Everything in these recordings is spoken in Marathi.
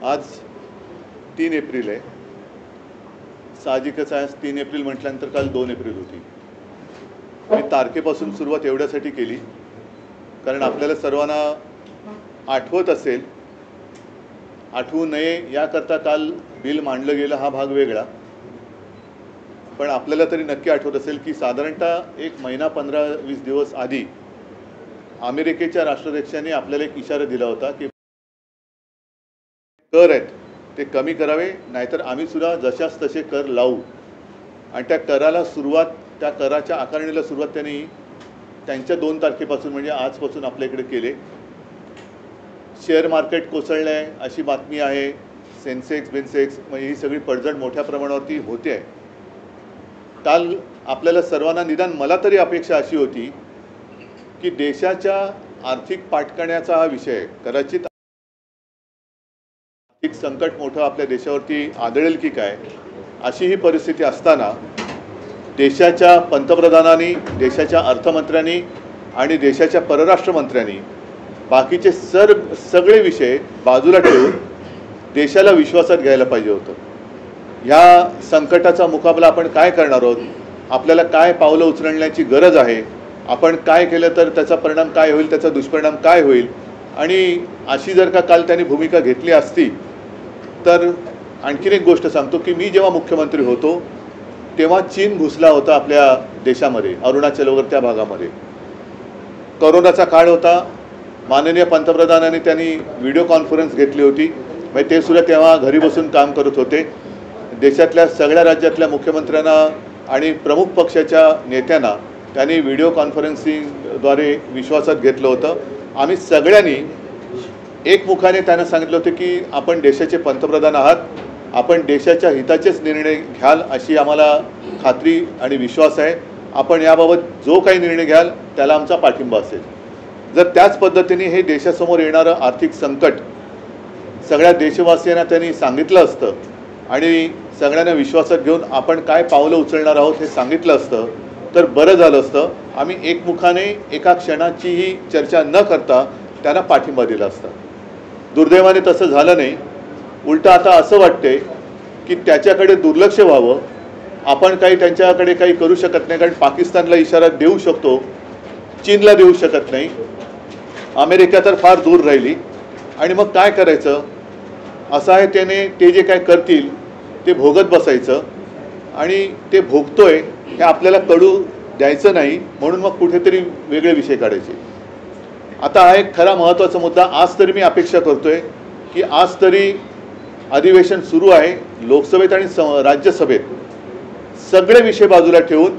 आज 3 एप्रिल आहे। साहजिकच आहे 3 एप्रिल म्हटल्यानंतर काल 2 एप्रिल होती। मी तारखेपासून सुरुवात एवढ्यासाठी केली कारण आपल्याला सर्वांना आठवत असेल, आठवू नये याकरता काल बिल मांडलं गेलं हा भाग वेगळा, पण आपल्याला तरी नक्की आठवत असेल की साधारणतः 1 महिना 15-20 दिवस आधी अमेरिकेच्या राष्ट्राध्यक्षांनी आपल्याला एक इशारा दिला होता की कर आहेत ते कमी करावे, नाहीतर आम्ही सुद्धा जशास तसे कर लावू। आणि त्या कराला सुरुवात, त्या कराच्या आकारणीला सुरुवात त्यांनी त्यांच्या 2 तारखेपासून म्हणजे आजपासून आपल्या इकडे केले। शेअर मार्केट कोसळलं आहे अशी बातमी आहे। सेन्सेक्स बिनसेक्स म्हणजे ही सगळी पडझड मोठ्या प्रमाणावरती होते आहे। काल आपल्याला सर्वांना, निदान मला तरी अपेक्षा अशी होती की देशाच्या आर्थिक पाठकाण्याचा हा विषय, कदाचित आर्थिक संकट मोठं आपल्या देशावरती आदळेल की काय अशी ही परिस्थिती असताना देशाच्या पंतप्रधानांनी, देशाच्या अर्थमंत्र्यांनी आणि देशाच्या परराष्ट्र मंत्र्यांनी बाकीचे सगळे विषय बाजूला ठेवून देशाला विश्वासात घ्यायला पाहिजे होतं। ह्या संकटाचा मुकाबला आपण काय करणार आहोत, आपल्याला काय पावलं उचलण्याची गरज आहे, आपण काय केलं तर त्याचा परिणाम काय होईल, त्याचा दुष्परिणाम काय होईल, आणि अशी जर का काल त्यांनी भूमिका घेतली असती तर आणखीन एक गोष्ट सांगतो की मी जेव्हा मुख्यमंत्री होतो तेव्हा चीन घुसला होता आपल्या देशामध्ये, अरुणाचल वगैरे त्या भागामध्ये। कोरोनाचा काळ होता, माननीय पंतप्रधानांनी त्यांनी व्हिडिओ कॉन्फरन्स घेतली होती, म्हणजे ते सुद्धा तेव्हा घरी बसून काम करत होते। देशातल्या सगळ्या राज्यातल्या मुख्यमंत्र्यांना आणि प्रमुख पक्षाच्या नेत्यांना त्यांनी व्हिडिओ कॉन्फरन्सिंगद्वारे विश्वासात घेतलं होतं। आम्ही सगळ्यांनी एकमुखाने त्यांना सांगितलं होतं की आपण देशाचे पंतप्रधान आहात, आपण देशाच्या हिताचेच निर्णय घ्याल अशी आम्हाला खात्री आणि विश्वास आहे। आपण याबाबत जो काही निर्णय घ्याल त्याला आमचा पाठिंबा असेल। जर त्याच पद्धतीने हे देशासमोर येणारं आर्थिक संकट सगळ्या देशवासियांना त्यांनी सांगितलं असतं आणि सगळ्यांना विश्वासात घेऊन आपण काय पावलं उचलणार आहोत हे सांगितलं असतं तर बरं झालं असतं। आम्ही एकमुखाने एका क्षणाचीही चर्चा न करता त्यांना पाठिंबा दिला असता। दुर्दैवाने तसं झालं नाही। उलटं आता असं वाटते की त्याच्याकडे दुर्लक्ष व्हावं, आपण काही त्यांच्याकडे काही करू शकत नाही, कारण पाकिस्तानला इशारा देऊ शकतो, चीनला देऊ शकत नाही, अमेरिका तर फार दूर राहिली, आणि मग काय करायचं असं आहे। ते जे काय करतील ते भोगत बसायचं, आणि ते भोगतोय हे आपल्याला कळू द्यायचं नाही, म्हणून मग कुठेतरी वेगळे विषय काढायचे। आता हा एक खरा महत्त्वाचा मुद्दा, आज तरी मी अपेक्षा करतोय की आज तरी अधिवेशन सुरू आहे लोकसभेत आणि राज्यसभेत, सगळे विषय बाजूला ठेवून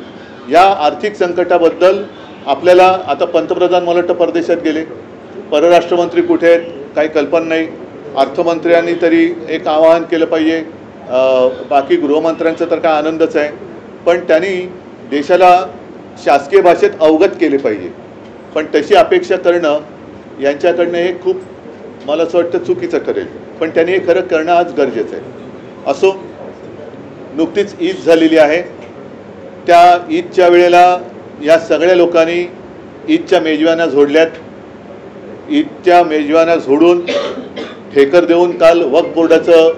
या आर्थिक संकटाबद्दल आपल्याला, आता पंतप्रधान मला वाटतं परदेशात गेले, परराष्ट्रमंत्री कुठे आहेत काही कल्पना नाही, अर्थमंत्र्यांनी तरी एक आवाहन केलं पाहिजे, बाकी गृहमंत्र्यांचा तर काय आनंदच आहे, पण त्यांनी देशाला शासकीय भाषेत अवगत केले पाहिजे। पण तशी अपेक्षा करणं यांच्याकडनं हे खूप, मला असं वाटतं, चुकीचं ठरेल, पण त्यांनी हे खरं करणं आज गरजेचं आहे। असो, नुकतीच ईद झालेली आहे, त्या ईदच्या वेळेला या सगळ्या लोकांनी ईदच्या मेजवान्या झोडल्यात। ईदच्या मेजवान्या झोडून ठेकर देऊन काल वक्फ बोर्डाचं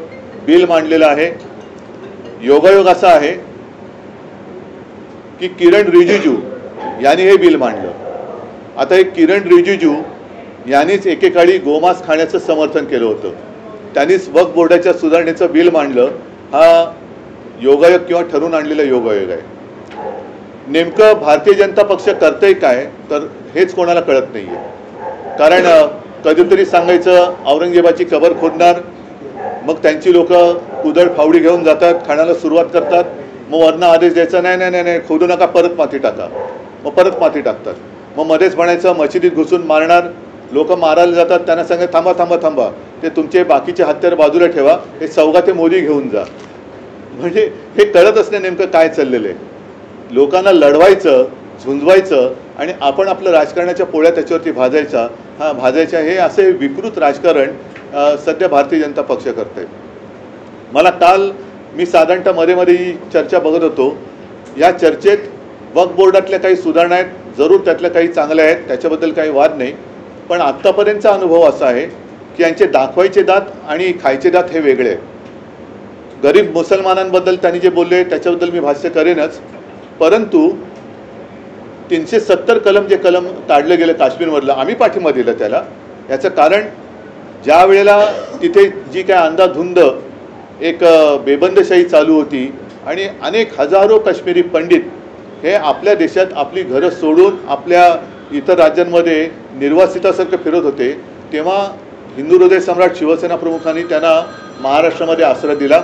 बिल मांडलेलं आहे। योगायोग असा आहे की किरण रिजिजू यांनी हे बिल मांडलं। आता हे किरण रिजिजू यांनीच एकेकाळी गोमांस खाण्याचं समर्थन केलं होतं, त्यांनीच वक्फ बोर्डाच्या सुधारणेचं बिल मांडलं। हा योगायोग किंवा ठरवून आणलेला योगायोग आहे। नेमकं भारतीय जनता पक्ष करतंय काय तर हेच कोणाला कळत नाही आहे। कारण कधीतरी सांगायचं औरंगजेबाची कबर खोदणार, मग त्यांची लोक कुदळ फावडी घेऊन जातात, खाण्याला सुरुवात करतात, मग वरनं आदेश द्यायचा नाही नाही नाही खोदू नका, परत माती टाका, मग परत माती टाकतात, मग मध्येच म्हणायचं मशिदीत घुसून मारणार, लोक मारायला जातात, त्यांना सांगा थांबा थांबा थांबा, ते तुमचे बाकीचे हत्यार बाजूला ठेवा, हे सौगाते मोदी घेऊन जा। म्हणजे हे कळतच नाही नेमकं काय चाललेलं आहे। लोकांना लढवायचं, झुंजवायचं आणि आपण आपलं राजकारणाच्या पोळ्या त्याच्यावरती भाजायच्या, हे असे विकृत राजकारण सध्या भारतीय जनता पक्ष करते। मला काल मी साधारणतः मध्ये ही चर्चा बघत होतो, या चर्चेत वक्फ बोर्डातल्या काही सुधारणा आहेत, जरूर त्यातल्या काही चांगल्या आहेत, त्याच्याबद्दल काही वाद नाही, पण आत्तापर्यंतचा अनुभव असा आहे की यांचे दाखवायचे दात आणि खायचे दात हे वेगळे आहे. गरीब मुसलमानांबद्दल त्यांनी जे बोलले त्याच्याबद्दल मी भाष्य करेनच, परंतु 370 कलम जे कलम काढलं गेलं काश्मीरमधलं, आम्ही पाठिंबा दिला त्याला. याचं कारण ज्या वेळेला तिथे जी काय अंधाधुंद एक बेबंदशाही चालू होती आणि अनेक हजारो काश्मीरी पंडित हे आपल्या देशात आपली घरं सोडून आपल्या इतर राज्यांमध्ये निर्वासितासारखं फिरत होते, तेव्हा हिंदू हृदय सम्राट शिवसेना प्रमुखांनी त्यांना महाराष्ट्रामध्ये आश्रय दिला.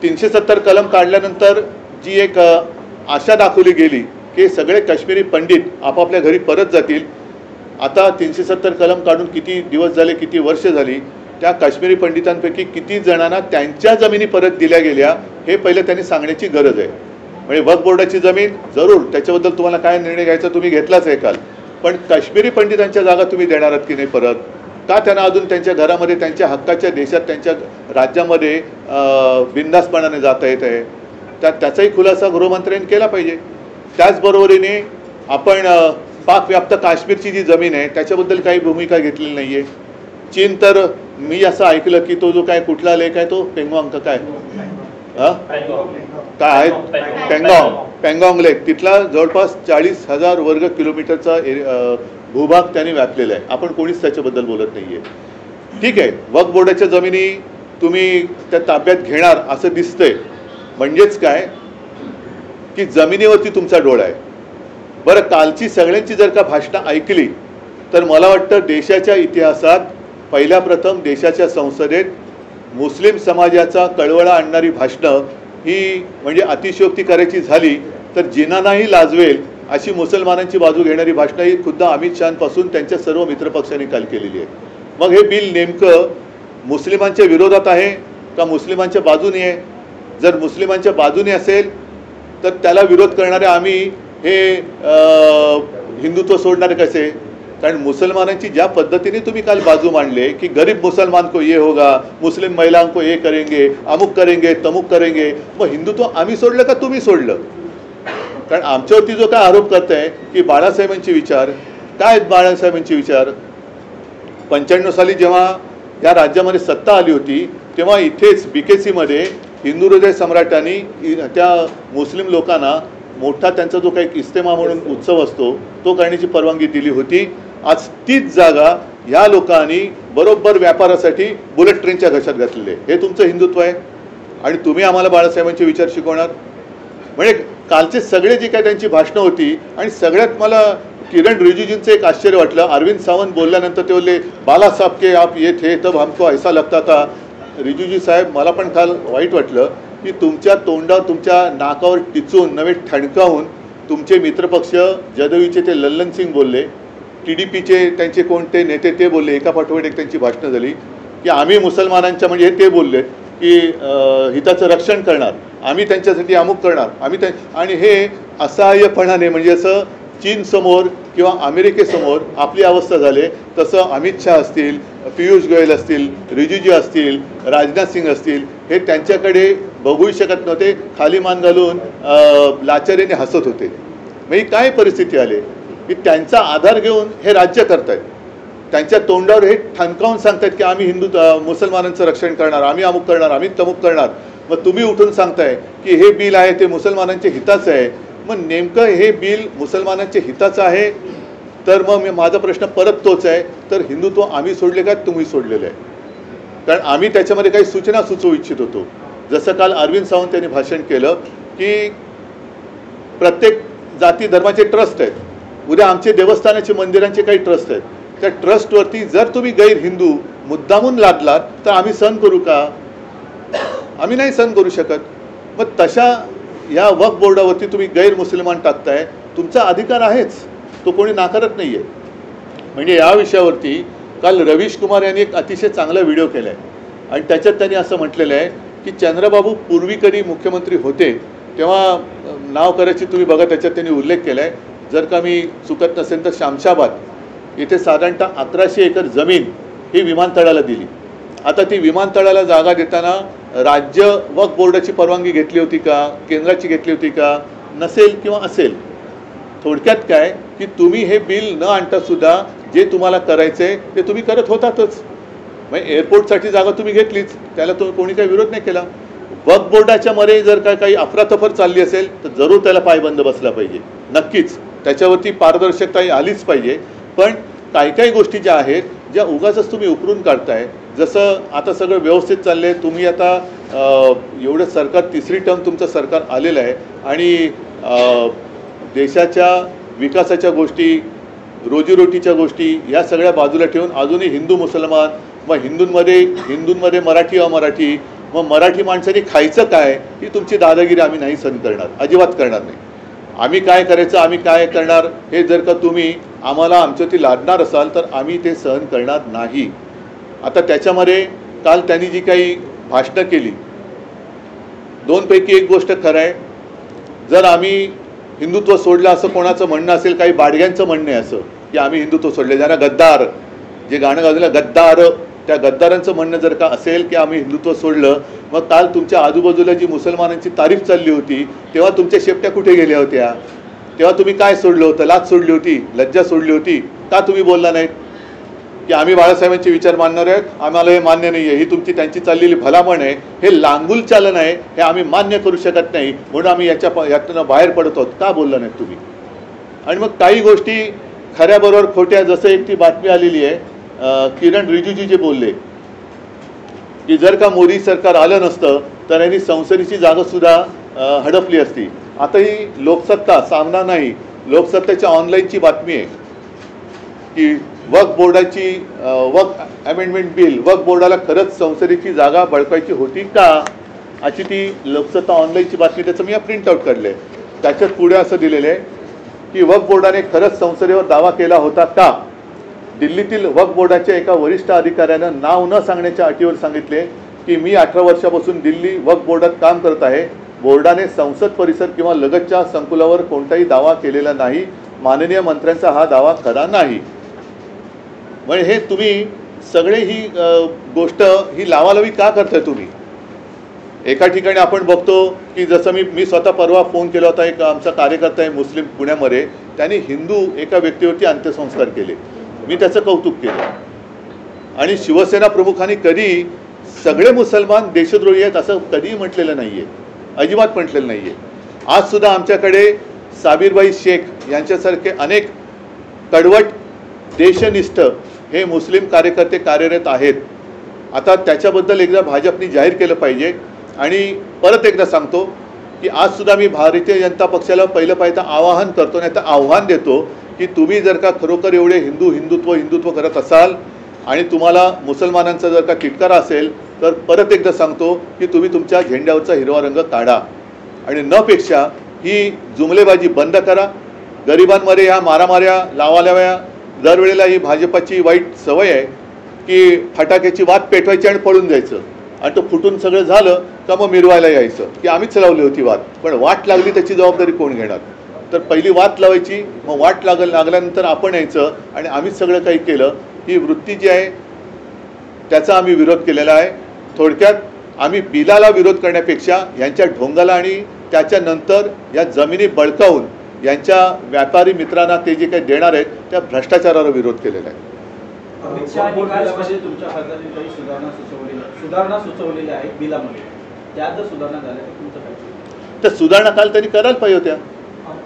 370 कलम काढल्यानंतर जी एक आशा दाखवली गेली की सगळे काश्मीरी पंडित आपापल्या घरी परत जातील. आता 370 कलम काढून किती दिवस झाले, किती वर्ष झाली, त्या काश्मीरी पंडितांपैकी किती जणांना त्यांच्या जमिनी परत दिल्या गेल्या हे पहिलं त्यांनी सांगण्याची गरज आहे. म्हणजे वक्फ बोर्डाची जमीन जरूर त्याच्याबद्दल तुम्हाला काय निर्णय घ्यायचा तुम्ही घेतलाच आहे काल, पण काश्मीरी पंडितांच्या जागा तुम्ही देणार आहात की नाही परत? का त्यांना अजून त्यांच्या घरामध्ये त्यांच्या हक्काच्या देशात त्यांच्या राज्यामध्ये बिनधास्तपणाने जाता येत आहे? त्याचाही खुलासा गृहमंत्र्यांनी केला पाहिजे. त्याचबरोबरीने आपण पाकव्याप्त काश्मीरची जी जमीन आहे त्याच्याबद्दल काही भूमिका घेतलेली नाही आहे. चीन तर मी असं ऐकलं की तो जो काय कुठला लेक आहे तो पेंगॉंग का काय काय आहे पेंगॉंग लेक, तिथला जवळपास 40,000 वर्ग किलोमीटरचा भूभाग त्यांनी व्यापलेला आहे. आपण कोणीच त्याच्याबद्दल बोलत नाही आहे. ठीक आहे, वक्फ बोर्डाच्या जमिनी तुम्ही त्या ताब्यात घेणार असं दिसतंय, म्हणजेच काय की जमिनीवरती तुमचा डोळा आहे. बरं, कालची सगळ्यांची जर का भाषणं ऐकली तर मला वाटतं देशाच्या इतिहासात पहिल्या प्रथम देशाच्या संसदेत मुस्लिम समाजाचा कळवळा आणणारी भाषणं ही म्हणजे अतिशयोक्ती करायची झाली तर जिनांनाही लाजवेल अशी मुसलमानांची बाजू घेणारी भाषणं ही खुद्द अमित शहापासून त्यांच्या सर्व मित्रपक्षांनी काल केलेली आहे. मग हे बिल नेमकं मुस्लिमांच्या विरोधात आहे का मुस्लिमांच्या बाजूने आहे? जर मुस्लिमांच्या बाजूने असेल तर त्याला विरोध करणारे आम्ही हे हिंदुत्व सोडणारे कसे? कारण मुसलमानांची ज्या पद्धतीने तुम्ही काल बाजू मांडले की गरीब मुसलमान को ये होगा, मुस्लिम महिलाओं को ये करेंगे, अमुक करेंगे, तमुक करेंगे, मग हिंदुत्व आम्ही सोडलं का तुम्ही सोडलं? कारण आमच्यावरती जो काय आरोप करताय की बाळासाहेबांचे विचार काय आहेत? बाळासाहेबांचे विचार 95 साली जेव्हा या राज्यामध्ये सत्ता आली होती तेव्हा इथेच BKC हिंदू हृदय सम्राटांनी त्या मुस्लिम लोकांना मोठा त्यांचा जो काही इस्तेमा म्हणून उत्सव असतो तो करण्याची परवानगी दिली होती. आज तीच जागा ह्या लोकांनी बरोबर व्यापारासाठी बुलेट ट्रेनच्या घशात घातलेले. हे तुमचं हिंदुत्व आहे आणि तुम्ही आम्हाला बाळासाहेबांचे विचार शिकवणार? म्हणजे कालचे सगळे जे काय त्यांची भाषणं होती आणि सगळ्यात मला किरण रिजिजूंचं एक आश्चर्य वाटलं. अरविंद सावंत बोलल्यानंतर ते बोलले बालासाहेब के आप ये थे तब हमको ऐसा लगता था. रिजिजू साहेब, मला पण काल वाईट वाटलं की तुमच्या तोंडावर तुमच्या नाकावर टिचून नव्हे ठणकावून तुमचे मित्रपक्ष जदयूचे ते लल्लन सिंग बोलले, TDPचे त्यांचे कोणते नेते ते बोलले, एका पाठोपाठ एक त्यांची भाषणं झाली की आम्ही मुसलमानांच्या म्हणजे ते बोलले की हिताचं रक्षण करणार, आम्ही त्यांच्यासाठी अमुक करणार, आम्ही आणि हे असहाय्यपणाने म्हणजे असं चीन समोर किंवा अमेरिकेसमोर आपली अवस्था झाले तसं अमित शहा असतील, पियुष गोयल असतील, रिजिजू असतील, राजनाथ सिंग असतील, हे त्यांच्याकडे बघूही शकत नव्हते. खाली मान घालून लाचारीने हसत होते. मग ही काय परिस्थिती आली की त्यांचा आधार घेऊन हे राज्य करतायत. त्यांच्या तोंडावर हे ठणकावून सांगतायत की आम्ही मुसलमानांचं रक्षण करणार, आम्ही अमुक करणार, आम्ही तमुक करणार. मग तुम्ही उठून सांगताय की हे बिल आहे ते मुसलमानांच्या हिताचं आहे. मग नेमकं हे बिल मुसलमानांच्या हिताचं आहे तर मग माझा प्रश्न परत तोच आहे, तर हिंदुत्व आम्ही सोडले का तुम्ही सोडलेलं आहे? कारण आम्ही त्याच्यामध्ये काही सूचना सुचवू इच्छित होतो. जसं काल अरविंद सावंत यांनी भाषण केलं की प्रत्येक जाती धर्माचे ट्रस्ट आहेत, उद्या आमचे देवस्थानाचे मंदिरांचे काही ट्रस्ट आहेत, त्या ट्रस्टवरती जर तुम्ही गैर हिंदू मुद्दामून लादलात तर आम्ही सहन करू का? आम्ही नाही सहन करू शकत. मग तशा या वक्फ बोर्डावरती तुम्ही गैर मुसलमान टाकताय, तुमचा अधिकार आहेच, तो कोणी नाकारत नाही आहे. म्हणजे या विषयावरती काल रवीश कुमार यांनी एक अतिशय चांगला व्हिडिओ केला आहे आणि त्याच्यात त्यांनी असं म्हटलेलं आहे की चंद्रबाबू पूर्वी कधी मुख्यमंत्री होते तेव्हा नाव करायची तुम्ही बघा, त्याच्यात त्यांनी उल्लेख केला आहे. जर का मी चुकत नसेल तर शामशाबाद येथे साधारणतः 1100 एकर जमीन ही विमानतळाला दिली. आता ती विमानतळाला जागा देताना राज्य वक्फ बोर्डाची परवानगी घेतली होती का, केंद्राची घेतली होती का? नसेल किंवा असेल. थोडक्यात काय की तुम्ही हे बिल न आणता सुद्धा जे तुम्हाला करायचंय ते तुम्ही करत होतातच. म्हणजे एअरपोर्टसाठी जागा तुम्ही घेतलीच, त्याला कोणी काही विरोध नाही केला. वक्फ बोर्डाच्या मध्ये जर काही अफरातफर चालली असेल तर जरूर त्याला पायबंद बसला पाहिजे, नक्कीच त्याच्यावरती पारदर्शकता आलीच पाहिजे. पण काही गोष्टी ज्या आहेत ज्या उगाचच तुम्ही उकरून काढताय, जसं आता सगळं व्यवस्थित चाललंय, तुम्ही आता एवढं सरकार तिसरी टर्म तुमचं सरकार आलेलं आहे आणि देशाच्या विकासाच्या गोष्टी, रोजीरोटीच्या गोष्टी या सगळ्या बाजूला ठेवून अजूनही हिंदू मुसलमान, मग हिंदूंमध्ये मराठी अमराठी, मग मराठी माणसांनी खायचं काय, ही तुमची दादागिरी आम्ही नाही सहन करणार, अजिबात करणार नाही. आम्ही काय करायचं, आम्ही काय करणार, हे जर का तुम्ही आम्हाला आमच्यावरती लादणार असाल तर आम्ही ते सहन करणार नाही. आता त्याच्यामध्ये काल त्यांनी जी काही भाषणं केली, दोनपैकी एक गोष्ट खरं आहे, जर आम्ही हिंदुत्व सोडलं असं कोणाचं म्हणणं असेल, काही बाडग्यांचं म्हणणं आहे असं की आम्ही हिंदुत्व सोडले, ज्यांना गद्दार, जे गाणं गाजलं गद्दार, त्या गद्दारांचं म्हणणं जर का असेल की आम्ही हिंदुत्व सोडलं, मग काल तुमच्या आजूबाजूला जी मुसलमानांची तारीफ चालली होती तेव्हा तुमच्या शेपट्या कुठे गेल्या होत्या? तेव्हा तुम्ही काय सोडलं होतं? लाज सोडली होती, लज्जा सोडली होती, का तुम्ही बोलला नाहीत की आम्ही बाळासाहेबांचे विचार मानणार आहेत, आम्हाला हे मान्य नाही आहे, ही तुमची त्यांची चाललेली भलामण आहे, हे लांगुल चालन आहे, हे आम्ही मान्य करू शकत नाही, म्हणून आम्ही यातून बाहेर पडत आहोत, का बोलला नाहीत तुम्ही? आणि मग काही गोष्टी खऱ्याबरोबर खोट्या, जसं एक ती बातमी आलेली आहे, किरण रिजिजू जे बोलले की जर का मोदी सरकार आलं नसतं तर यांनी संसदेची जागासुद्धा हडपली असती. आता ही लोकसत्ता सामना नाही, लोकसत्तेच्या ऑनलाईनची बातमी आहे की वक्फ बोर्डाची वक्फ अमेंडमेंट बिल, वक्फ बोर्डाला खरंच संसदेची जागा बळकायची होती का, अशी ती लोकसत्ता ऑनलाईनची बातमी, त्याचं मी प्रिंटआउट काढलं आहे. त्याच्यात पुढे असं दिलेलं आहे की वक्फ बोर्डाने खरंच संसदेवर दावा केला होता का. दिल्लीतील वक्फ बोर्डाच्या एका वरिष्ठ अधिकाऱ्यानं नाव न सांगण्याच्या अटीवर सांगितले की मी 18 वर्षापासून दिल्ली वक्फ बोर्डात काम करत आहे, बोर्डाने संसद परिसर किंवा लगतच्या संकुलावर कोणताही दावा केलेला नाही, माननीय मंत्र्यांचा हा दावा खरा नाही. म्हणजे हे तुम्ही सगळे ही गोष्ट ही लावालावी का करताय तुम्ही? एका ठिकाणी आपण बघतो की जसं मी स्वतः परवा फोन केला होता, एक आमचा कार्यकर्ता आहे मुस्लिम पुण्यामध्ये, त्यांनी हिंदू एका व्यक्तीवरती अंत्यसंस्कार केले, मी त्याचं कौतुक केलं. आणि शिवसेना प्रमुखांनी कधी सगळे मुसलमान देशद्रोही आहेत असं कधीही म्हटलेलं नाही आहे, अजिबात म्हटलेलं नाही आहे. आज सुद्धा आमच्याकडे साबीरबाई शेख यांच्यासारखे अनेक कडवट देशनिष्ठ हे मुस्लिम कार्यकर्ते कार्यरत आहेत. आता त्याच्याबद्दल एकदा भाजपने जाहीर केलं पाहिजे. आणि परत एकदा सांगतो की आज सुद्धा मी भारतीय जनता पक्षाला पहिलं आवाहन करतो, नाही तर आव्हान देतो की तुम्ही जर का खरोखर एवढे हिंदुत्व करत असाल आणि तुम्हाला मुसलमानांचा जर का तिटकारा असेल तर परत एकदा सांगतो की तुम्ही तुमच्या झेंड्यावरचा हिरवा रंग काढा आणि नपेक्षा ही जुमलेबाजी बंद करा. गरिबांमध्ये ह्या मारामाऱ्या लावालाव्या दरवेळेला ही भाजपाची वाईट सवय आहे की फटाक्याची वात पेटवायची आणि पळून जायचं, आणि तो फुटून सगळं झालं का मग मिरवायला यायचं की आम्हीच लावली होती वात. पण वाट लागली त्याची जबाबदारी कोण घेणार? तर पहिली वाट लावायची, मग वाट लागल्यानंतर आपण यायचं आणि आम्हीच सगळं काही केलं. ही वृत्ती जी आहे त्याचा आम्ही विरोध केलेला आहे. थोडक्यात आम्ही बिलाला विरोध करण्यापेक्षा यांच्या ढोंगाला आणि त्याच्यानंतर या जमिनी बळकावून यांच्या व्यापारी मित्रांना ते जे काही देणार आहेत त्या भ्रष्टाचाराला विरोध केलेला आहे. तुमच्या खात्याने काही सुधारणा सुचवलेल्या आहेत बिलामध्ये, त्यात जर सुधारणा झाल्या तर तुमचं काय? तर सुधारणा काल त्यांनी करायला पाहिजे होत्या.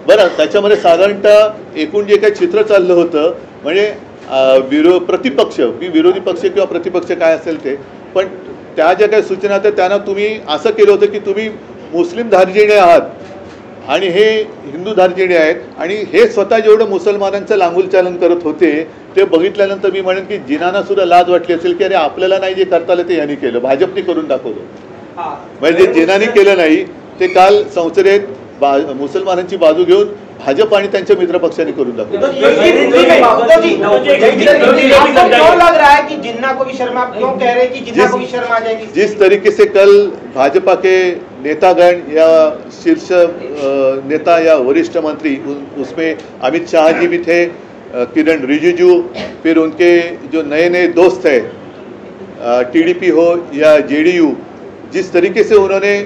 बरं, त्याच्यामध्ये साधारणतः एकूण जे काही चित्र चाललं होतं म्हणजे प्रतिपक्ष, विरोधी पक्ष किंवा प्रतिपक्ष काय असेल ते, पण त्या ज्या काही सूचना होत्या त्यांना तुम्ही असं केलं होतं की तुम्ही मुस्लिम धार्जिणे आहात आणि हे हिंदू धार्जिणे आहेत, आणि हे स्वतः जेवढं मुसलमानांचं लांगुलचालन करत होते ते बघितल्यानंतर मी म्हणेन की जिनांना सुद्धा लाज वाटली असेल की अरे आपल्याला नाही जे करता आलं ते यांनी केलं, भाजपने करून दाखवलं. म्हणजे जे जिनांनी केलं नाही ते काल संसदेत मुसलमानांची बाजू घेऊन भाजप आणि त्यांच्या मित्रपक्षांनी करून दाखवलं. जिस तरीके से कल भाजपा के नेतागण या शीर्ष नेता या वरिष्ठ मंत्री, उसमें अमित शाह जी भी थे, किरण रिजिजू, फिर उनके जो नए नए दोस्त हैं टीडीपी हो या जेडीयू, जिस तरीके से उन्होंने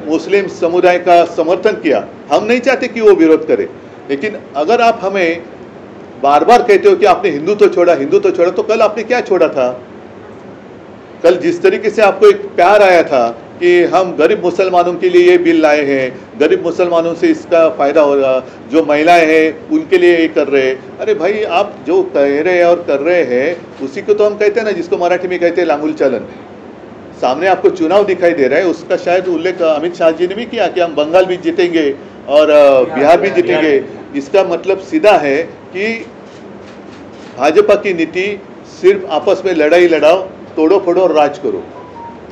मुस्लिम समुदाय का समर्थन किया, हम नहीं चाहते कि वो विरोध करे, लेकिन अगर आप हमें बार बार कहते हो कि आपने हिंदुत्व छोड़ा, तो कल आपने क्या छोड़ा था? कल जिस तरीके से आपको एक प्यार आया था कि हम गरीब मुसलमानों के लिए ये बिल लाए हैं, गरीब मुसलमानों से इसका फ़ायदा होगा, जो महिलाएं हैं उनके लिए ये कर रहे हैं। अरे भाई, आप जो कह रहे हैं और कर रहे हैं उसी को तो हम कहते हैं ना, जिसको मराठी में कहते हैं लांगुल चालन। सामने आपको चुनाव दिखाई दे रहा है, उसका शायद उल्लेख अमित शाह जी ने भी किया कि हम बंगाल भी जीतेंगे और बिहार भी जीतेंगे। इसका मतलब सीधा है कि भाजपा की नीति सिर्फ आपस में लड़ाई लड़ाओ, तोड़ो फोड़ो और राज करो।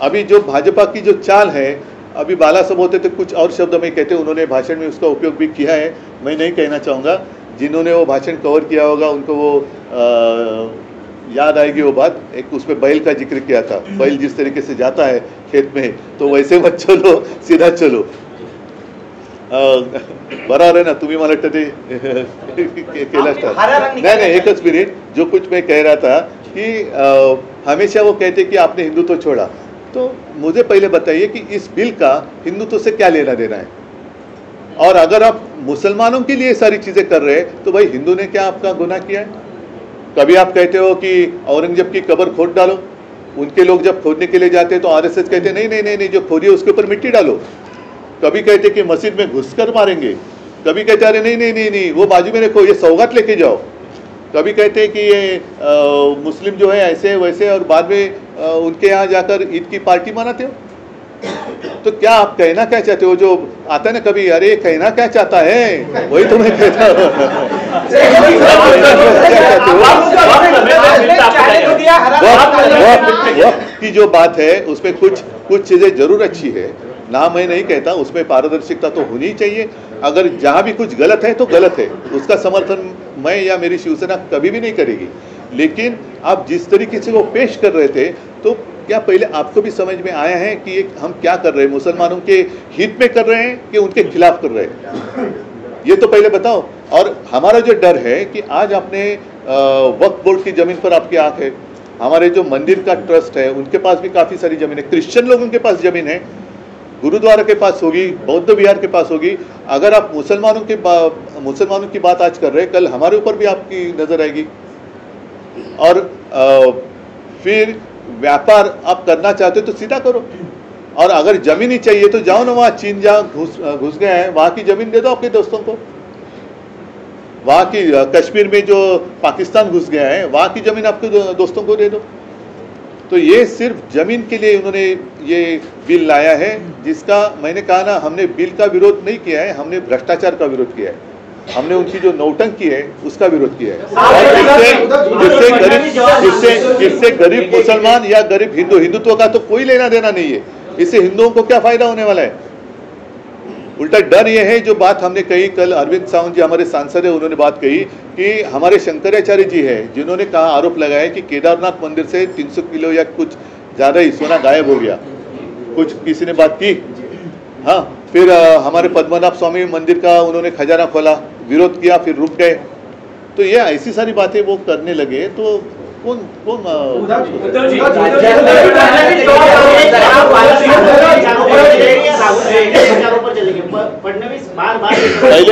अभी जो भाजपा की जो चाल है, अभी बाला साहब होते तो कुछ और शब्द में कहते, उन्होंने भाषण में उसका उपयोग भी किया है, मैं नहीं कहना चाहूँगा। जिन्होंने वो भाषण कवर किया होगा उनको वो याद आएगी वो बात। एक उसमें बैल का जिक्र किया था, बैल जिस तरीके से जाता है खेत में, तो वैसे मत चलो, सीधा चलो। बराबर है ना, तुम्ही मला वाटतं ते केलं असतात। नहीं, एकच मिनिट, जो कुछ मैं कह रहा था कि हमेशा वो कहते कि आपने हिंदुत्व छोड़ा, तो मुझे पहले बताइए कि इस बिल का हिंदुत्व से क्या लेना देना है। और अगर आप मुसलमानों के लिए सारी चीजें कर रहे हैं तो भाई हिंदू ने क्या आपका गुनाह किया है? कभी आप कहते हो कि औरंगजेब की कब्र खोद डालो, उनके लोग जब खोदने के लिए जाते हैं तो आरएसएस कहते नहीं नहीं नहीं नहीं, जो खोदी है उसके ऊपर मिट्टी डालो। कभी कहते कि मस्जिद में घुसकर मारेंगे, कभी कहते अरे नहीं नहीं नहीं नहीं वो बाजू में रखो, ये सौगात लेके जाओ। कभी कहते हैं कि ये मुस्लिम जो है ऐसे वैसे, और बाद में उनके यहाँ जाकर ईद की पार्टी मनाते हो। तो क्या आप कहना क्या चाहते हो? जो आता है ना कभी, अरे कहना क्या चाहता है, वही तो मैं कहता वक्त की जो बात है उसमें कुछ चीजें जरूर अच्छी है ना, मैं नहीं कहता, उसमें पारदर्शिता तो होनी चाहिए। अगर जहाँ भी कुछ गलत है तो गलत है, उसका समर्थन मैं या मेरी शिवसेना कभी भी नहीं करेगी। लेकिन आप जिस तरीके से वो पेश कर रहे थे, तो क्या पहले आपको भी समझ में आया है कि हम क्या कर रहे हैं? मुसलमानों के हित में कर रहे हैं कि उनके खिलाफ कर रहे हैं? ये तो पहले बताओ। और हमारा जो डर है कि आज आपने वक्फ बोर्ड की जमीन पर आपकी आंख है, हमारे जो मंदिर का ट्रस्ट है उनके पास भी काफी सारी जमीन है, क्रिश्चियन लोगों के पास जमीन है, गुरुद्वारा के पास होगी, बौद्ध विहार के पास होगी। अगर आप मुसलमानों की बात आज कर रहे हैं, कल हमारे ऊपर भी आपकी नजर आएगी। और फिर व्यापार आप करना चाहते हो तो सीधा करो, और अगर जमीन ही चाहिए तो जाओ ना, वहाँ चीन जहाँ घुस गए हैं वहाँ की जमीन दे दो अपने दोस्तों को। वहाँ की कश्मीर में जो पाकिस्तान घुस गया है वहाँ की जमीन आपके दोस्तों को दे दो। तो ये सिर्फ जमीन के लिए उन्होंने ये बिल लाया है, जिसका मैंने कहा ना, हमने बिल का विरोध नहीं किया है, हमने भ्रष्टाचार का विरोध किया है, हमने उनकी जो नौटंकी है उसका विरोध किया है। और इससे गरीब मुसलमान या गरीब हिंदुत्व का तो कोई लेना देना नहीं है। इससे हिंदुओं को क्या फायदा होने वाला है? उल्टा डर ये है, जो बात हमने कही कल, अरविंद सावंत जी हमारे सांसद है, उन्होंने बात कही कि हमारे शंकराचार्य जी है जिन्होंने कहा, आरोप लगाया कि केदारनाथ मंदिर से 300 किलो या कुछ ज़्यादा ही सोना गायब हो गया, कुछ किसी ने बात की। हाँ, फिर हमारे पद्मनाभ स्वामी मंदिर का उन्होंने खजाना खोला, विरोध किया, फिर रुक गए। तो ये ऐसी सारी बातें वो करने लगे, तो कौन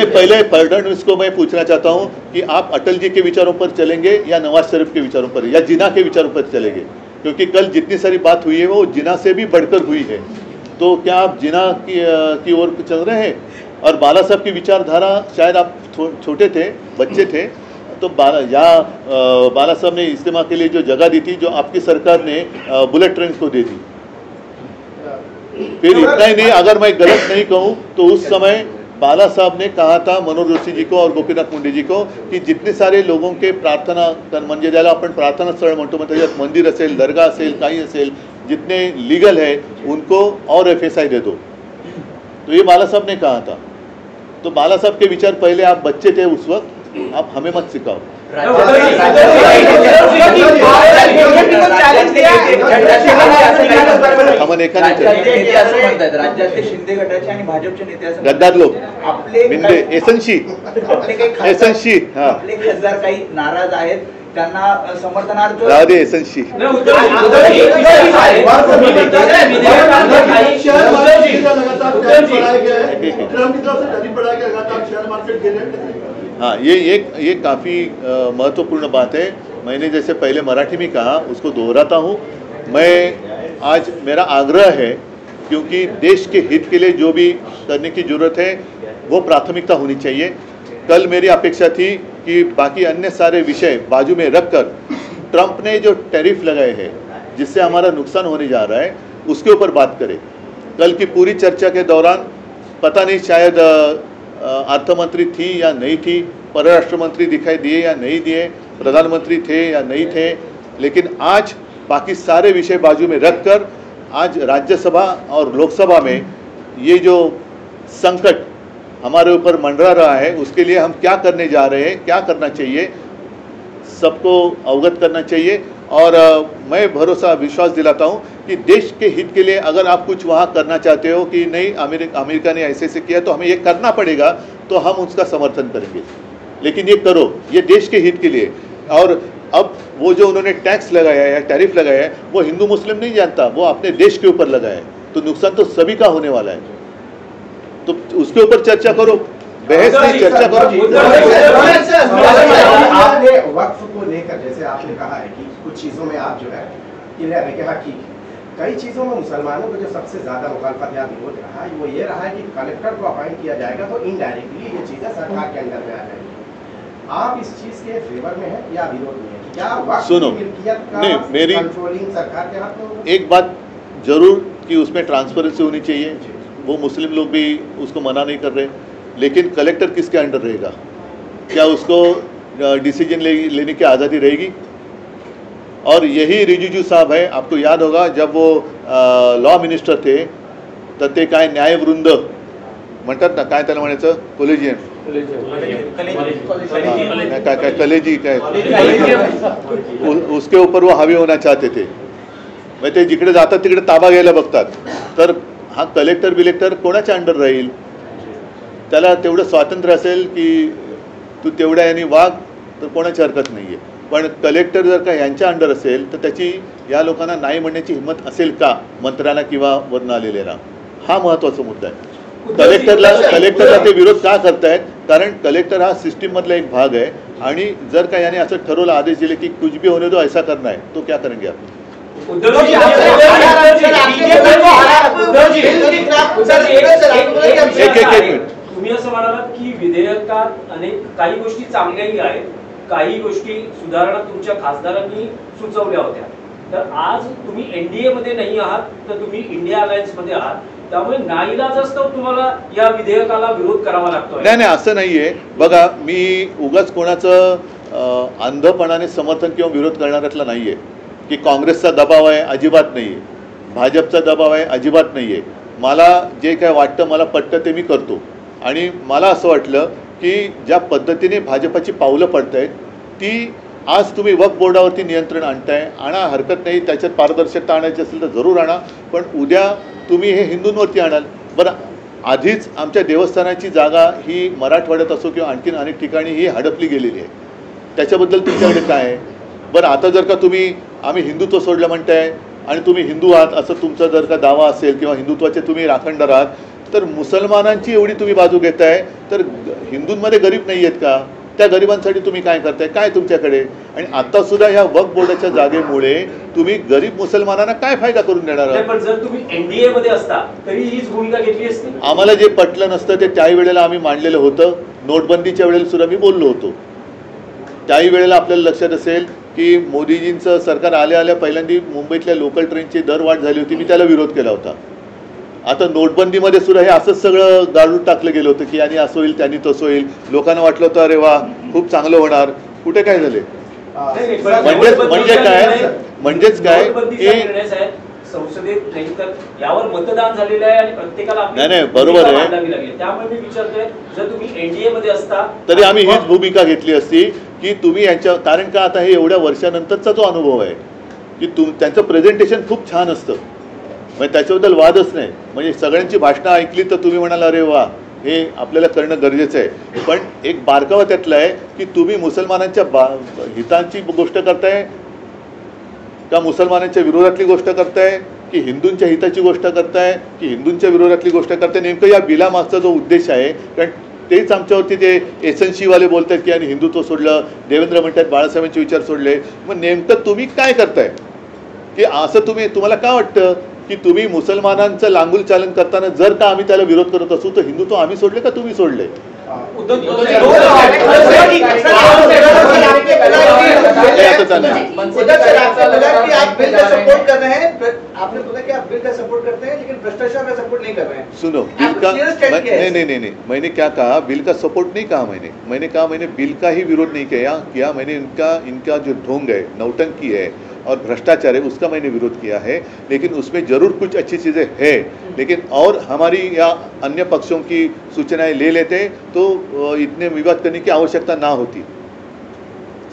पहले फडणवीस को मैं पूछना चाहता हूं कि आप अटल जी के विचारों पर चलेंगे या नवाज शरीफ के विचारों पर या जिना के विचारों पर चलेंगे? क्योंकि कल जितनी सारी बात हुई है वो जिना से भी बढ़कर हुई है। तो क्या आप जिना की ओर चल रहे हैं? और बाला साहब की विचारधारा, शायद आप छोटे थे, बच्चे थे, तो बाला साहब ने इज्तिमा के लिए जो जगह दी थी, जो आपकी सरकार ने बुलेट ट्रेन को दे दी। फिर इतना ही नहीं, अगर मैं गलत नहीं कहूँ तो उस समय बाला साहब ने कहा था मनोहर जोशी जी को और गोपीनाथ मुंडे जी को कि जितने सारे लोगों के प्रार्थना म्हणजे ज्याला आपण प्रार्थना स्थळ म्हणतो, मग त्याच्यात मंदिर असेल, दर्गा असेल, काही असेल, जितने लीगल है उनको और FSI दे दो। तो ये बाला साहब ने कहा था। तो बाला साहब के विचार, पहले आप बच्चे थे उस वक्त, आप हमें मत सिखाओ। हम राज्यातले शिंदे गटाचे आणि भाजपचे नेते गद्दार लोक आपले एसनशी आपले खासदार काही नाराज आहेत, त्यांना समर्थनार्थ राहू एसनशी हाँ, ये काफ़ी महत्वपूर्ण बात है। मैंने जैसे पहले मराठी में कहा, उसको दोहराता हूँ। मैं आज मेरा आग्रह है, क्योंकि देश के हित के लिए जो भी करने की ज़रूरत है वो प्राथमिकता होनी चाहिए। कल मेरी अपेक्षा थी कि बाकी अन्य सारे विषय बाजू में रखकर ट्रंप ने जो टैरिफ लगाए हैं जिससे हमारा नुकसान होने जा रहा है उसके ऊपर बात करें। कल की पूरी चर्चा के दौरान पता नहीं शायद अर्थमंत्री थी या नहीं थी, परराष्ट्र मंत्री दिखाई दिए या नहीं दिए, प्रधानमंत्री थे या नहीं थे, लेकिन आज बाकी सारे विषय बाजू में रखकर आज राज्यसभा और लोकसभा में ये जो संकट हमारे ऊपर मंडरा रहा है उसके लिए हम क्या करने जा रहे हैं, क्या करना चाहिए, सबको अवगत करना चाहिए। और मैं भरोसा विश्वास दिलाता हूं कि देश के हित के लिए अगर आप कुछ वहां करना चाहते हो कि नहीं अमेरिका ने ऐसे किया तो हमें ये करना पड़ेगा, तो हम उसका समर्थन करेंगे, लेकिन ये करो, ये देश के हित के लिए। और अब वो जो उन्होंने टैक्स लगाया है या टैरिफ लगाया है वो हिंदू मुस्लिम नहीं जानता, वो अपने देश के ऊपर लगाया है, तो नुकसान तो सभी का होने वाला है, तो उसके ऊपर चर्चा करो, बहस नहीं, चर्चा करो। आपने वक्फ को लेकर जैसे आपने कहा है कि कुछ चीजों में आप जो है क्लियर है कि हाँ ठीक है, कई चीजों में मुसलमानों को जो सबसे ज्यादा मुखालफत या विरोध रहा है वो ये रहा है कि कलेक्टर को अपॉइंट किया जाएगा तो इनडायरेक्टली ये चीजें सरकार के अंदर में आ जाएगी। आप इस चीज के फेवर में है या विरोध में है? क्या वक्फ की मिल्कियत का मेरी कंट्रोलिंग सरकार के हाथ में होगा? एक बात जरूर कि उसमें ट्रांसपेरेंसी होनी चाहिए, वो मुस्लिम लोग भी उसको मना नहीं कर रहे, लेकिन कलेक्टर किसके अंडर रहेगा? क्या उसको डिसीजन लेने की आज़ादी रहेगी? और यही रिजिजू साहब है, आपको याद होगा जब वो लॉ मिनिस्टर थे तर ते काय न्यायवृंद म्हणतात ना, काय त्याला म्हणायचं, कॉलेजियन काय कलेजी काय, उसके ऊपर वो हावी होना चाहते थे। मग ते जिकडे जातात तिकडे ताबा घ्यायला बघतात, तर हा कलेक्टर बिलेक्टर कोणाच्या अंडर राहील? त्याला तेवढं स्वातंत्र्य असेल की तू तेवढ्या यांनी वाग, तर कोणाची हरकत नाही आहे, पण कलेक्टर जर का यांच्या अंडर असेल तर त्याची या लोकांना नाही म्हणण्याची हिंमत असेल का मंत्र्यांना किंवा वरून आलेल्या? हा महत्त्वाचा मुद्दा आहे। कलेक्टरला ते विरोध का करतायत? कारण कलेक्टर हा सिस्टीममधला एक भाग आहे, आणि जर का याने असं ठरवलं, आदेश दिले की कुछ भी होने दो, ऐसा करना है, तो क्या करेंगे आप? तुम्ही असं म्हणालात की विधेयकात अनेक काही गोष्टी चांगल्याही आहेत, काही गोष्टी सुधारणा तुमच्या खासदारांनी सुचवल्या होत्या, तर आज तुम्ही एनडीए मध्ये नाही आहात, तर तुम्ही इंडिया अलायन्स मध्ये आहात, त्यामुळे नाईलाजास्तव तुम्हाला या विधेयकाला विरोध करावा लागतो। नाही, असं नाहीये बघा, मी उगाच कोणाचं अंधपणाने समर्थन किंवा विरोध करणाऱ्यातला नाहीये की काँग्रेसचा दबाव आहे, अजिबात नाहीये, भाजपचा दबाव आहे, अजिबात नाहीये। मला जे काय वाटतं, मला पटतं ते मी करतो, आणि मला असं वाटलं की ज्या पद्धतीने भाजपाची पावलं पडतायत ती, आज तुम्ही वक्फ बोर्डावरती नियंत्रण आणताय, आणा, हरकत नाही, त्याच्यात पारदर्शकता आणायची असेल तर जरूर आणा, पण उद्या तुम्ही हे हिंदूंवरती आणाल। बरं, आधीच आमच्या देवस्थानाची जागा ही मराठवाड्यात असो किंवा आणखीन अनेक ठिकाणी ही हडपली गेलेली आहे, त्याच्याबद्दल तुमच्याकडे काय आहे? बरं, आता जर का तुम्ही आम्ही हिंदुत्व सोडलं म्हणताय आणि तुम्ही हिंदू आहात असं तुमचा जर का दावा असेल किंवा हिंदुत्वाचे तुम्ही राखणदार आहात, तर मुसलमानांची एवढी तुम्ही बाजू घेताय, तर हिंदूंमध्ये गरीब नाही आहेत का? त्या गरिबांसाठी तुम्ही काय करताय? काय तुमच्याकडे? आणि आता सुद्धा ह्या वक्फ बोर्डाच्या जागेमुळे तुम्ही गरीब मुसलमानांना काय फायदा करून देणार आहात? पण जर तुम्ही एनडीए मध्ये असता तरी हीच भूमिका घेतली असती। आम्हाला जे पटलं नसतं ते त्याही वेळेला आम्ही मांडलेलं होतं, नोटबंदीच्या वेळेला सुद्धा मी बोललो होतो। त्याही वेळेला आपल्याला लक्षात असेल की मोदीजींचं सरकार आल्या पहिल्यांदा मुंबईतल्या लोकल ट्रेनची दरवाढ झाली होती, मी त्याला विरोध केला होता। आता नोटबंदीमध्ये सुद्धा हे असंच सगळं गाडून टाकलं गेलं होतं की यांनी असं होईल, त्यांनी तसं होईल, लोकांना वाटलं होतं अरे वा खूप चांगलं होणार, कुठे काय झाले? म्हणजेच काय संसदेत नाही तर यावर मतदान झालेलं आहे आणि प्रत्येकाला नाही बरोबर आहे, त्यामुळे मी विचारतोय जर तुम्ही एनडीए मध्ये असता तरी आम्ही हीच भूमिका घेतली असती की तुम्ही यांच्या, कारण का आता हे एवढ्या वर्षानंतरचा जो अनुभव आहे की त्यांचं प्रेझेंटेशन खूप छान असतं, म्हणजे त्याच्याबद्दल वादच नाही, म्हणजे सगळ्यांची भाषणं ऐकली तर तुम्ही म्हणाल अरे वा हे आपल्याला करणं गरजेचं आहे, पण एक बारकावा त्यातला आहे की तुम्ही मुसलमानांच्या हितांची गोष्ट करताय का मुसलमानांच्या विरोधातली गोष्ट करताय की हिंदूंच्या हिताची गोष्ट करताय की हिंदूंच्या विरोधातली गोष्ट करताय? नेमकं या बिलामागचा जो उद्देश आहे, कारण तेच आमच्यावरती ते एसएनसीवाले बोलतात की आणि हिंदुत्व सोडलं, देवेंद्र म्हणतात बाळासाहेबांचे विचार सोडले, मग नेमकं तुम्ही काय करताय? की असं तुम्हाला काय वाटतं की तुम्ही मुसलमानांचं लांगुल चालन करताना जर का आम्ही त्याला विरोध करत असू तर हिंदुत्व आम्ही सोडले का तुम्ही सोडले? सुनो, बिल का नहीं, मैंने क्या कहा, बिल का सपोर्ट नहीं कहा मैंने कहा मैंने बिल का ही विरोध नहीं किया मैंने इनका जो ढोंग है, नौटंकी है और भ्रष्टाचार है उसका मैंने विरोध किया है। लेकिन उसमें जरूर कुछ अच्छी चीज़ें हैं, लेकिन और हमारी या अन्य पक्षों की सूचनाएं ले लेते तो इतने विवाद करने की आवश्यकता ना होती।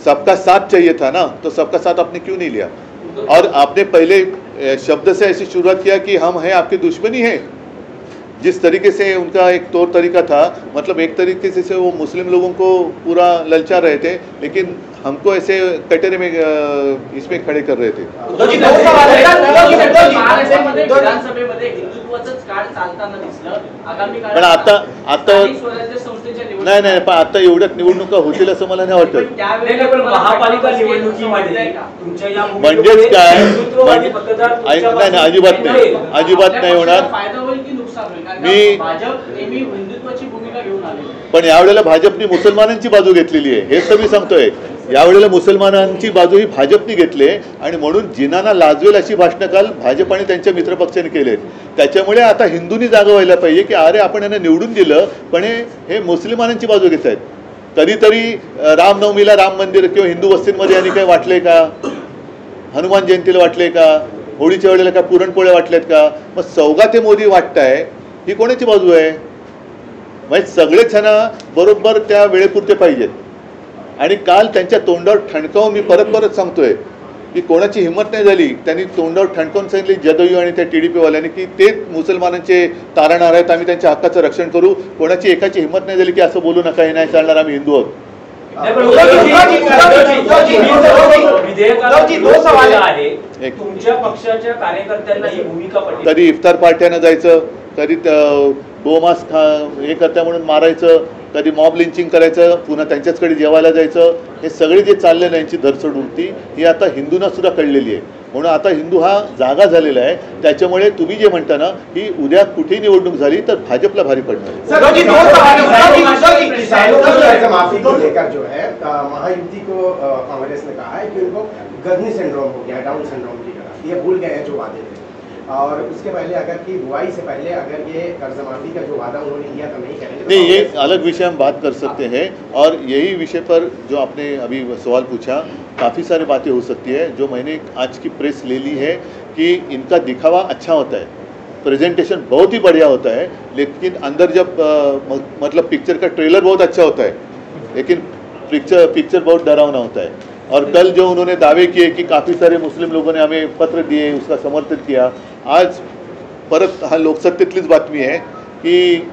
सबका साथ चाहिए था ना, तो सबका साथ आपने क्यों नहीं लिया? और आपने पहले शब्द से ऐसी शुरुआत किया कि हम हैं आपके दुश्मनी हैं। जिस तरीके से उनका एक तौर तरीका था, मतलब एक तरीके से वो मुस्लिम लोगों को पूरा ललचा रहे थे, लेकिन हमको ऐसे कटोरे में इसमें खड़े कर रहे थे। पण आता नाही पण आता एवढ्यात निवडणुका होतील असं मला नाही वाटत। महापालिका निवडणुकीमध्ये तुमच्या या म्हणजेच काय, नाही अजिबात नाही होणार। पण यावेळेला भाजपने मुसलमानांची बाजू घेतलेली आहे, हेच तर मी सांगतोय। यावेळेला मुसलमानांची बाजू ही भाजपने घेतली आणि म्हणून जिनांना लाजवेल अशी भाषणं काल भाजप आणि त्यांच्या मित्रपक्षाने केलेत। त्याच्यामुळे आता हिंदूंनी जागा व्हायला पाहिजे की अरे आपण यांना निवडून दिलं पण हे मुसलमानांची बाजू घेत आहेत। कधीतरी रामनवमीला राम मंदिर किंवा हिंदू वस्तींमध्ये यांनी काय वाटलंय का? हनुमान जयंतीला वाटलंय का? होळीच्या वेळेला काय पुरणपोळ्या वाटल्यात का? मग सौगाते मोदी वाटताय ही कोणाची बाजू आहे? म्हणजे सगळेच जण बरोबर त्या वेळेपुरते पाहिजेत। आणि काल त्यांच्या तोंडावर ठणकावून मी परत सांगतोय की कोणाची हिंमत नाही झाली, त्यांनी तोंडावर ठणकावून सांगितली जदयू आणि त्या TDP वाल्यांनी की ते मुसलमानांचे तारणहार आहेत, आम्ही त्यांच्या हक्काचं रक्षण करू। कोणाची एकाची हिंमत नाही झाली की असं बोलू नका, हे नाही चालणार, आम्ही हिंदू आहोत। तुमच्या पक्षाच्या कार्यकर्त्यांना ही भूमिका पडली, कधी इफ्तार पार्ट्यानं जायचं, कधी गोमांस हे करता म्हणून मारायचं, कधी मॉब लिंचिंग करायचं, पुन्हा त्यांच्याचकडे जेवायला जायचं। हे सगळे जे चालले ना यांची धरसड उलटी ही आता हिंदूंना सुद्धा कळलेली आहे। म्हणून आता हिंदू हा जागा झालेला आहे। त्याच्यामुळे तुम्ही जे म्हणता ना की उद्या कुठेही निवडणूक झाली तर भाजपला भारी पडणार। माफी को लेकर जो है महायुति को कांग्रेस ने कहा है कि उनको गजनी सिंड्रोम हो गया, डाउन सिंड्रोम की तरह, ये भूल गए हैं जो वादे थे। और उसके पहले अगर की बुआई से पहले अगर ये कर्ज माफी का जो वादा उन्होंने किया तो नहीं करेंगे। नहीं, ये अलग विषय हम बात कर सकते हैं। और यही विषय पर जो आपने अभी सवाल पूछा, काफ़ी सारी बातें हो सकती है। जो मैंने आज की प्रेस ले ली है कि इनका दिखावा अच्छा होता है, प्रेजेंटेशन बहुत ही बढ़िया होता है, लेकिन अंदर जब मतलब पिक्चर का ट्रेलर बहुत अच्छा होता है, लेकिन पिक्चर बहुत डरावना होता है। और कल जो उन्होंने दावे किए कि काफ़ी सारे मुस्लिम लोगों ने हमें पत्र दिए, उसका समर्थन किया, आज परत हा लोकसत्तेतलीच बातमी आहे की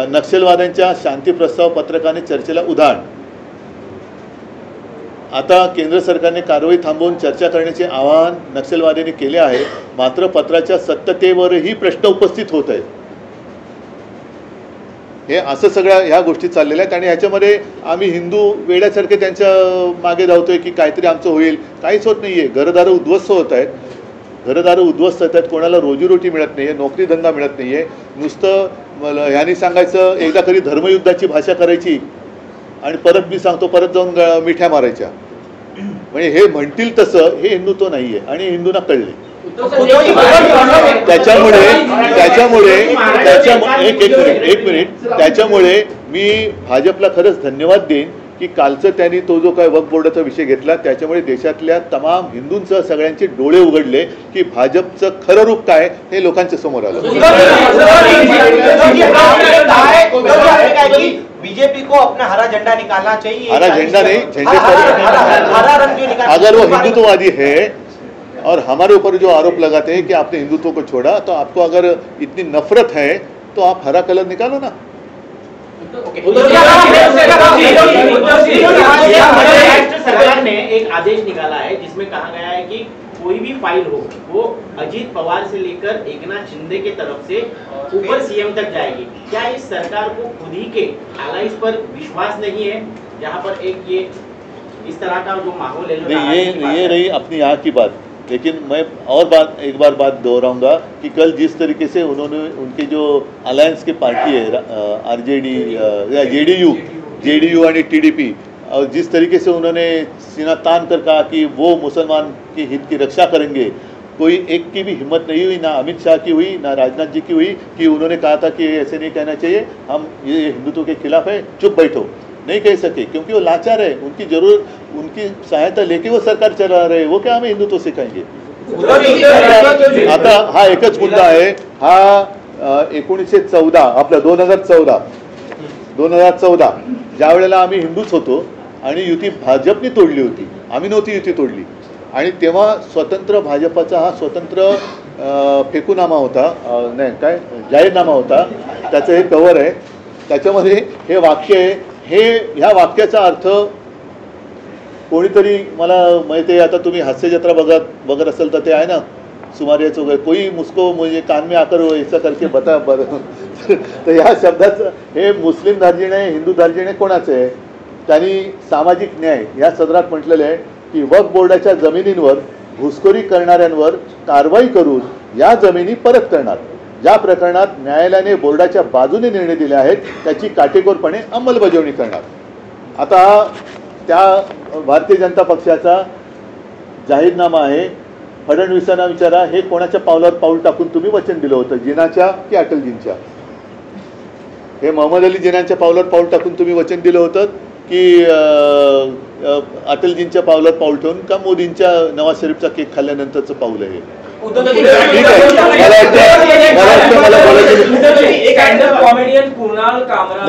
नक्षलवाद्यांच्या शांती प्रस्ताव पत्रकाने चर्चेला उधाण। आता केंद्र सरकारने कारवाई थांबवून चर्चा करण्याचे आवाहन नक्षलवाद्यांनी केले आहे, मात्र पत्राच्या सत्यतेवरही प्रश्न उपस्थित होत आहेत। हे असं सगळ्या ह्या गोष्टी चाललेल्या आहेत आणि ह्याच्यामध्ये आम्ही हिंदू वेड्यासारखे त्यांच्या मागे धावतोय की काहीतरी आमचं होईल, काहीच होत नाहीये। घरदारं उद्ध्वस्त होत आहेत, घरदारं उद्ध्वस्त होत आहेत, कोणाला रोजीरोटी मिळत नाहीये, नोकरी धंदा मिळत नाहीये। नुसतं ह्यांनी सांगायचं एकदा कधी धर्मयुद्धाची भाषा करायची आणि परत मी सांगतो परत जाऊन मिठ्या मारायच्या, म्हणजे हे म्हणतील तसं हे हिंदुत्व नाहीये आणि हिंदूंना कळले। त्याच्यामुळे मी भाजपला खरंच धन्यवाद देईन की कालचं त्यांनी तो जो काय वक्फ बोर्डाचा विषय घेतला, त्याच्यामुळे देशातल्या तमाम हिंदूंसह सगळ्यांचे डोळे उघडले की भाजपचं खरं रूप काय हे लोकांच्या समोर आलं। बीजेपी को अपना हरा झंडा निकालना चाहिए। हरा झंडा नहीं, झंडे पर अगर वो हिंदुत्ववादी है और हमारे ऊपर जो आरोप लगाते हैं कि आपने हिंदुत्व को छोड़ा, तो आपको अगर इतनी नफरत है तो आप हरा कलर निकालो ना। सरकार ने एक आदेश निकाला है जिसमें कहा गया है कि कोई भी फाइल हो वो अजीत पवार से लेकर एकनाथ शिंदे के तरफ से ऊपर सीएम तक जाएगी। क्या इस सरकार को खुद ही के एलाइज पर विश्वास नहीं है, जहां पर एक ये इस तरह का जो माहौल है? नहीं, ये रही अपनी यहाँ की बात। लेकिन मैं और एक बार बात दोहराऊंगा कि कल जिस तरीके से उन्होंने उनके जो अलायंस की पार्टी है आरजेडी या जेडीयू आणि टीडीपी, और जिस तरीके से उन्होंने सीना तान कर कहा कि वो मुसलमान के हित की रक्षा करेंगे, कोई एक की भी हिम्मत नहीं हुई, ना अमित शाह की हुई, ना राजनाथ जी की हुई कि उन्होंने कहा था कि ऐसे नहीं कहना चाहिए, हम ये हिंदुत्व के खिलाफ है, चुप बैठो। नहीं कह सके क्योंकि वो लाचार है, उनकी जरूरत, उनकी सहायता लेके वो सरकार चला रहे, वो क्या हमें हिंदुत्व सिखाएंगे। आता हा एकच मुद्दा आहे, हा 1914 आपला 2014 ज्या वेळेला आम्ही हिंदूच होतो आणि युती भाजपने तोडली होती, आम्ही नव्हती युती तोडली, आणि तेव्हा स्वतंत्र भाजपाचा हा स्वतंत्र फेकूनामा होता, नाही काय जाहीरनामा होता, त्याचं हे कव्हर आहे, त्याच्यामध्ये हे वाक्य आहे, हे ह्या वाक्याचा अर्थ कोणीतरी मला माहिती आहे, आता तुम्ही हास्यजत्रा बघत असेल तर ते आहे ना सुमारियाचं वगैरे, कोई मुझको मुझे कान में आकर ऐसा करके बता बरं तर ह्या शब्दाचं हे मुस्लिम धार्जिणे हिंदू धार्जिणे कोणाचं आहे, त्यांनी सामाजिक न्याय या सदरात म्हटलेलं आहे की वक्फ बोर्डाच्या जमिनींवर घुसखोरी करणाऱ्यांवर कारवाई करून या जमिनी परत करणार, ज्या प्रकरणात न्यायालयाने बोर्डाच्या बाजूने निर्णय दिले आहेत त्याची काटेकोरपणे अंमलबजावणी करणार। आता त्या भारतीय जनता पक्षाचा जाहीरनामा आहे, फडणवीसांना विचारा हे कोणाच्या पावलावर पाऊल टाकून तुम्ही वचन दिलं होतं, जिनाच्या की अटलजींच्या? हे मोहम्मद अली जिनाच्या पावलावर पाऊल टाकून तुम्ही वचन दिलं होतं की अटलजींच्या पावलावर पाऊल ठेवून का मोदींच्या नवाज शरीफचा केक खाल्ल्यानंतरचं पाऊल आहे?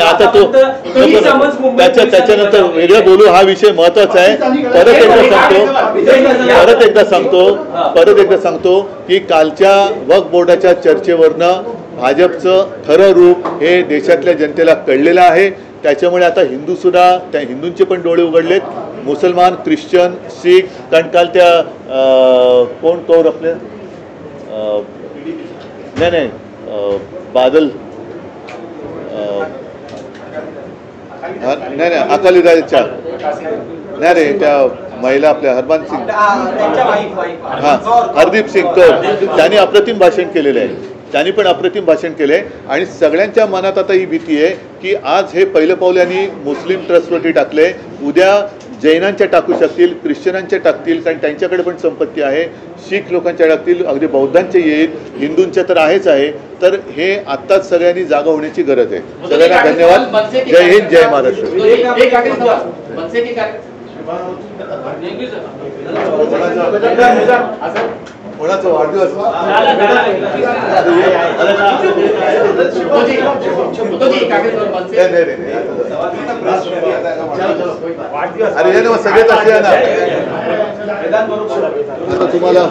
आता तो त्याच्यानंतर वेगळं बोलू, हा विषय महत्वाचा आहे। परत एकदा सांगतो की कालच्या वक्फ बोर्डाच्या चर्चेवरनं भाजपचं खरं रूप हे देशातल्या जनतेला कळलेलं आहे, त्याच्यामुळे आता हिंदूसुद्धा, त्या हिंदूंचे पण डोळे उघडलेत, मुसलमान, ख्रिश्चन, शीख, कारण काल त्या कोण कौर आपल्या नाही बादल नाही अकालीदळच्या नाही रे, त्या महिला आपल्या हरदीप सिंग कौर, त्यांनी अप्रतिम भाषण केलेलं आहे, त्यांनी पण अप्रतिम भाषण केले आणि सगळ्यांच्या मनात आता ही भीती आहे की आज हे पहिलं पाऊल यांनी मुस्लिम ट्रस्टवरती टाकले, उद्या जैनांच्या टाकू शकतील, ख्रिश्चनांच्या टाकतील, कारण त्यांच्याकडे पण संपत्ती आहे, शीख लोकांच्या टाकतील, अगदी बौद्धांचे येईल, हिंदूंच्या तर आहेच आहे, तर हे आत्ताच सगळ्यांनी जागा होण्याची गरज आहे। सगळ्यांना धन्यवाद, जय हिंद, जय महाराष्ट्र। कोणाचा वाढदिवस अरे ये ना सगळेच असे ना तुम्हाला